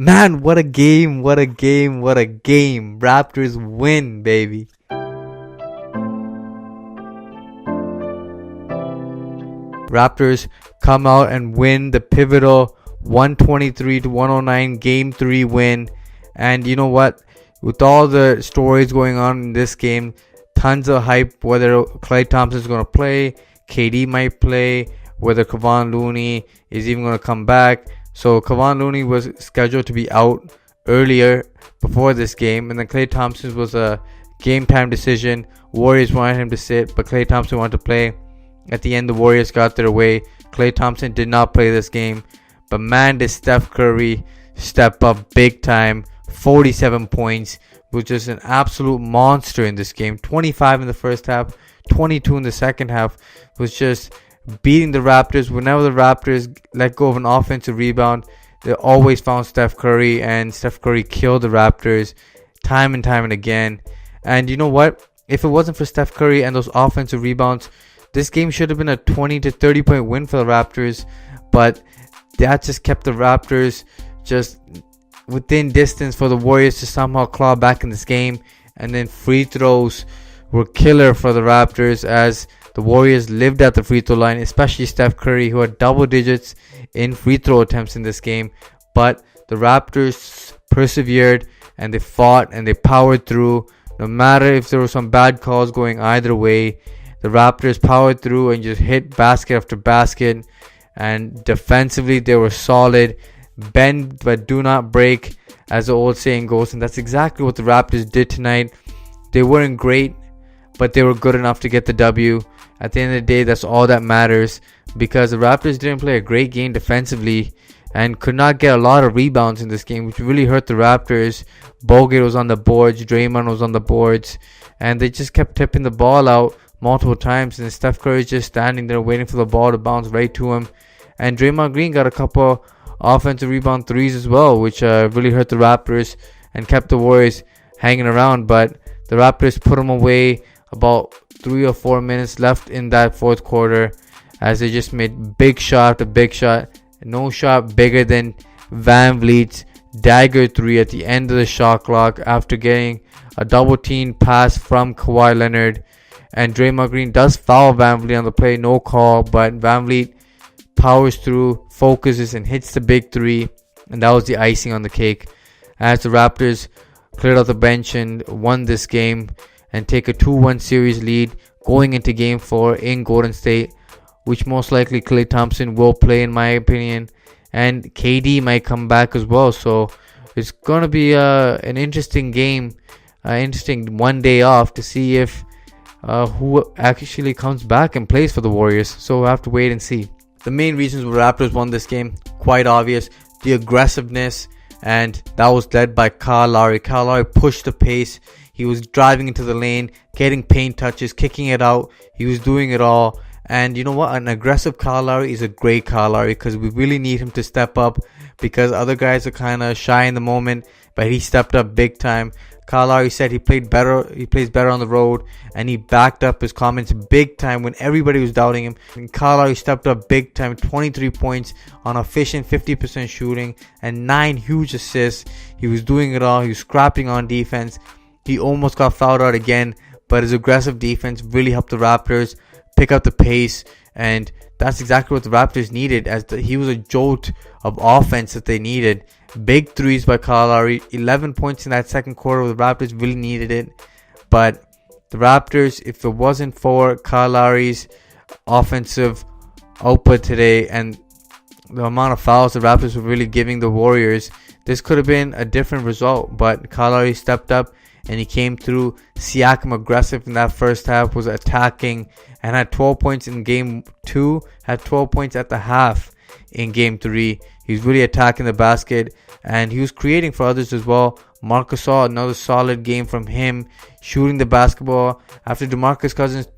Man, what a game, what a game, what a game. Raptors win, baby. Raptors come out and win the pivotal 123-109 Game 3 win. And you know what? With all the stories going on in this game, tons of hype, whether Klay Thompson's going to play, KD might play, whether Kevon Looney is even going to come back. So Kevon Looney was scheduled to be out earlier before this game, and then Klay Thompson was a game time decision. Warriors wanted him to sit, but Klay Thompson wanted to play. At the end, the Warriors got their way. Klay Thompson did not play this game, but man, did Steph Curry step up big time. 47 points, was just an absolute monster in this game. 25 in the first half, 22 in the second half. Was just beating the Raptors. Whenever the Raptors let go of an offensive rebound, they always found Steph Curry, and Steph Curry killed the Raptors time and time and again. And you know what? If it wasn't for Steph Curry and those offensive rebounds, this game should have been a 20 to 30 point win for the Raptors, but that just kept the Raptors just within distance for the Warriors to somehow claw back in this game. And then free throws were killer for the Raptors as the Warriors lived at the free throw line, especially Steph Curry, who had double digits in free throw attempts in this game. But the Raptors persevered and they fought and they powered through. No matter if there were some bad calls going either way, the Raptors powered through and just hit basket after basket. And defensively, they were solid. Bend but do not break, as the old saying goes. And that's exactly what the Raptors did tonight. They weren't great, but they were good enough to get the W. At the end of the day, that's all that matters, because the Raptors didn't play a great game defensively and could not get a lot of rebounds in this game, which really hurt the Raptors. Bogut was on the boards, Draymond was on the boards, and they just kept tipping the ball out multiple times, and Steph Curry is just standing there waiting for the ball to bounce right to him. And Draymond Green got a couple offensive rebound threes as well, which really hurt the Raptors and kept the Warriors hanging around. But the Raptors put them away about 3 or 4 minutes left in that fourth quarter, as they just made big shot after big shot. No shot bigger than Van Vliet's dagger 3 at the end of the shot clock after getting a double team pass from Kawhi Leonard. And Draymond Green does foul Van Vliet on the play, no call, but Van Vliet powers through, focuses, and hits the big 3, and that was the icing on the cake as the Raptors cleared out the bench and won this game and take a 2-1 series lead going into Game 4 in Golden State, which most likely Klay Thompson will play, in my opinion, and KD might come back as well. So it's going to be an interesting game, interesting one day off to see if who actually comes back and plays for the Warriors. So we'll have to wait and see. The main reasons the Raptors won this game, quite obvious. The aggressiveness, and that was led by Kyle Lowry. Kyle Lowry pushed the pace. He was driving into the lane, getting paint touches, kicking it out. He was doing it all. And you know what? An aggressive Kyle Lowry is a great Kyle Lowry, because we really need him to step up, because other guys are kind of shy in the moment, but he stepped up big time. Kyle Lowry said he plays better on the road, and he backed up his comments big time when everybody was doubting him. And Kyle Lowry stepped up big time, 23 points on efficient 50% shooting and 9 huge assists. He was doing it all. He was scrapping on defense. He almost got fouled out again, but his aggressive defense really helped the Raptors pick up the pace, and that's exactly what the Raptors needed, as he was a jolt of offense that they needed. Big threes by Kyle Lowry, 11 points in that second quarter. The Raptors really needed it. But the Raptors, if it wasn't for Kyle Lowry's offensive output today and the amount of fouls the Raptors were really giving the Warriors, this could have been a different result. But Kyle Lowry stepped up and he came through. Siakam, aggressive in that first half, was attacking and had 12 points in Game 2, had 12 points at the half in Game 3. He was really attacking the basket, and he was creating for others as well. Marcus saw another solid game from him, shooting the basketball. After DeMarcus Cousins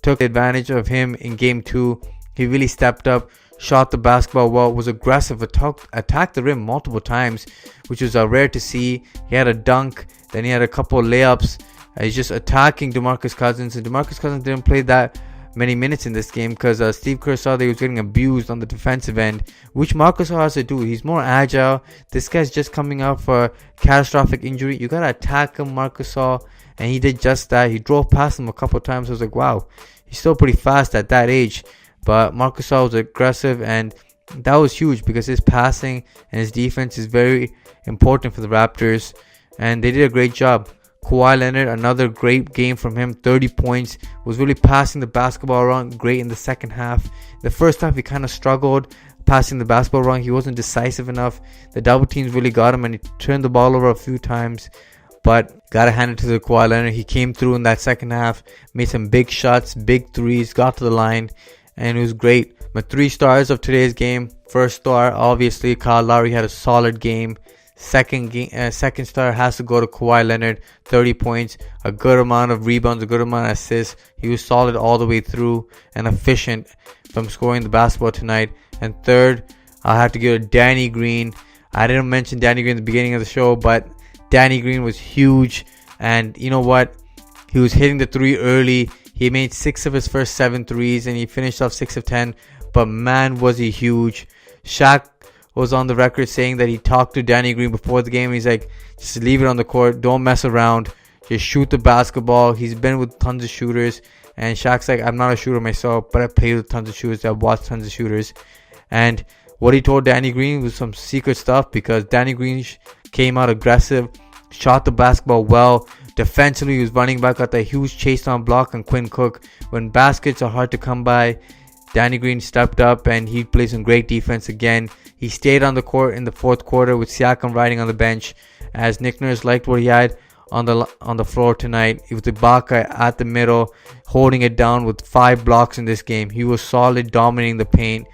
took advantage of him in Game 2, he really stepped up, shot the basketball well, was aggressive, attacked the rim multiple times, which was rare to see. He had a dunk, then he had a couple of layups. He's just attacking DeMarcus Cousins, and DeMarcus Cousins didn't play that many minutes in this game because Steve Kerr saw that he was getting abused on the defensive end, which Marc Gasol has to do. He's more agile. This guy's just coming out for a catastrophic injury. You got to attack him, Marc Gasol, and he did just that. He drove past him a couple times. I was like, wow, he's still pretty fast at that age. But Marc Gasol was aggressive, and that was huge because his passing and his defense is very important for the Raptors, and they did a great job. Kawhi Leonard, another great game from him, 30 points, was really passing the basketball around great in the second half. The first half he kind of struggled passing the basketball around. He wasn't decisive enough. The double teams really got him and he turned the ball over a few times. But gotta hand it to the Kawhi Leonard. He came through in that second half, made some big shots, big threes, got to the line, and it was great. My 3 stars of today's game. First star, obviously, Kyle Lowry had a solid game. Second star has to go to Kawhi Leonard, 30 points, a good amount of rebounds, a good amount of assists. He was solid all the way through and efficient from scoring the basketball tonight. And third, I have to give it to Danny Green. I didn't mention Danny Green at the beginning of the show, but Danny Green was huge. And you know what? He was hitting the 3 early. He made 6 of his first 7 threes, and he finished off 6 of 10. But man, was he huge. Shaq was on the record saying that he talked to Danny Green before the game. He's like, just leave it on the court. Don't mess around. Just shoot the basketball. He's been with tons of shooters. And Shaq's like, I'm not a shooter myself, but I played with tons of shooters. I've watched tons of shooters. And what he told Danny Green was some secret stuff because Danny Green came out aggressive, shot the basketball well. Defensively, he was running back, got that huge chase down block on Quinn Cook. When baskets are hard to come by, Danny Green stepped up and he played some great defense again. He stayed on the court in the fourth quarter with Siakam riding on the bench, as Nick Nurse liked what he had on the floor tonight. It was Ibaka at the middle, holding it down with 5 blocks in this game. He was solid, dominating the paint.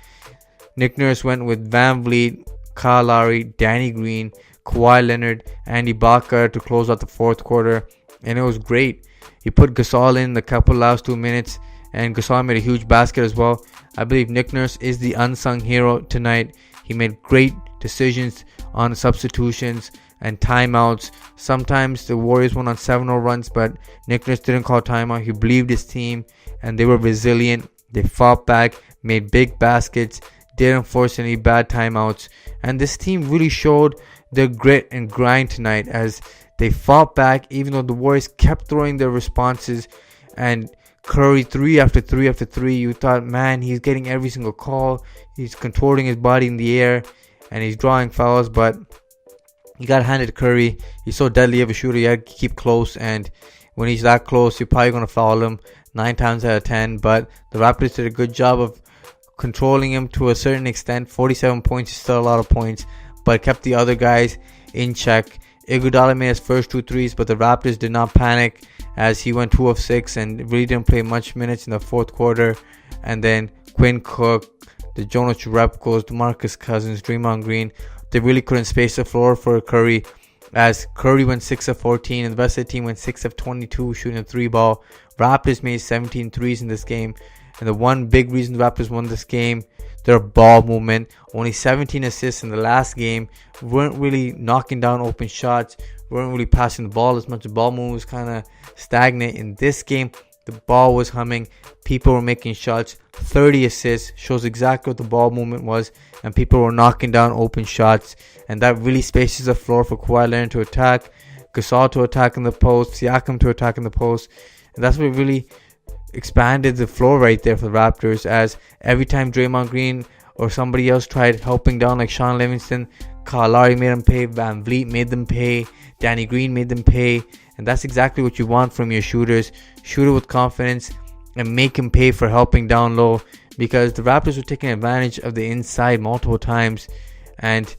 Nick Nurse went with Van Vliet, Kyle Lowry, Danny Green, Kawhi Leonard, and Ibaka to close out the fourth quarter, and it was great. He put Gasol in the last 2 minutes, and Gasol made a huge basket as well. I believe Nick Nurse is the unsung hero tonight. He made great decisions on substitutions and timeouts. Sometimes the Warriors went on 7-0 runs, but Nick Nurse didn't call timeout. He believed his team, and they were resilient. They fought back, made big baskets, didn't force any bad timeouts. And this team really showed their grit and grind tonight as they fought back, even though the Warriors kept throwing their responses. And Curry 3 after 3 after 3, you thought, man, he's getting every single call. He's controlling his body in the air and he's drawing fouls, but you got to hand it to Curry. He's so deadly of a shooter. You got to keep close, and when he's that close, you're probably going to foul him 9 times out of 10. But the Raptors did a good job of controlling him to a certain extent. 47 points is still a lot of points, but kept the other guys in check. Iguodala made his first 2 threes, but the Raptors did not panic as he went 2 of 6 and really didn't play much minutes in the fourth quarter. And then Quinn Cook, the Jonas Jerebkos, DeMarcus Cousins, Draymond Green, they really couldn't space the floor for Curry, as Curry went 6 of 14 and the rest of the team went 6 of 22 shooting a 3-ball. Raptors made 17 threes in this game, and the one big reason the Raptors won this game, their ball movement. Only 17 assists in the last game. Weren't really knocking down open shots, weren't really passing the ball as much. The ball movement was kind of stagnant. In this game, the ball was humming, people were making shots. 30 assists shows exactly what the ball movement was, and people were knocking down open shots, and that really spaces the floor for Kawhi Leonard to attack, Gasol to attack in the post, Siakam to attack in the post, and that's what really expanded the floor right there for the Raptors, as every time Draymond Green or somebody else tried helping down like Sean Livingston, Kyle Lowry made them pay, Van Vliet made them pay, Danny Green made them pay, and that's exactly what you want from your shooters. Shoot it with confidence and make him pay for helping down low, because the Raptors were taking advantage of the inside multiple times. And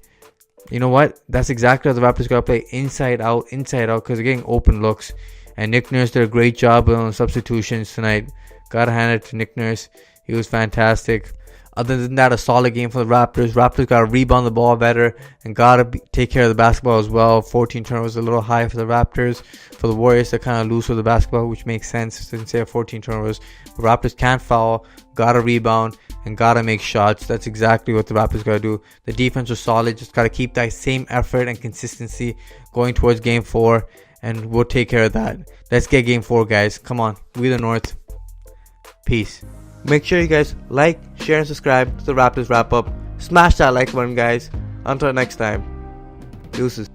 you know what? That's exactly how the Raptors got to play, inside out, because they're getting open looks. And Nick Nurse did a great job on substitutions tonight. Gotta hand it to Nick Nurse. He was fantastic. Other than that, a solid game for the Raptors. Raptors got to rebound the ball better and got to take care of the basketball as well. 14 turnovers, a little high for the Raptors. For the Warriors, they're kind of loose with the basketball, which makes sense since they have 14 turnovers. The Raptors can't foul, got to rebound, and got to make shots. That's exactly what the Raptors got to do. The defense was solid. Just got to keep that same effort and consistency going towards Game 4, and we'll take care of that. Let's get Game 4, guys. Come on. We the North. Peace. Make sure you guys like, share, and subscribe to the Raptors Wrap Up. Smash that like button, guys. Until next time, deuces.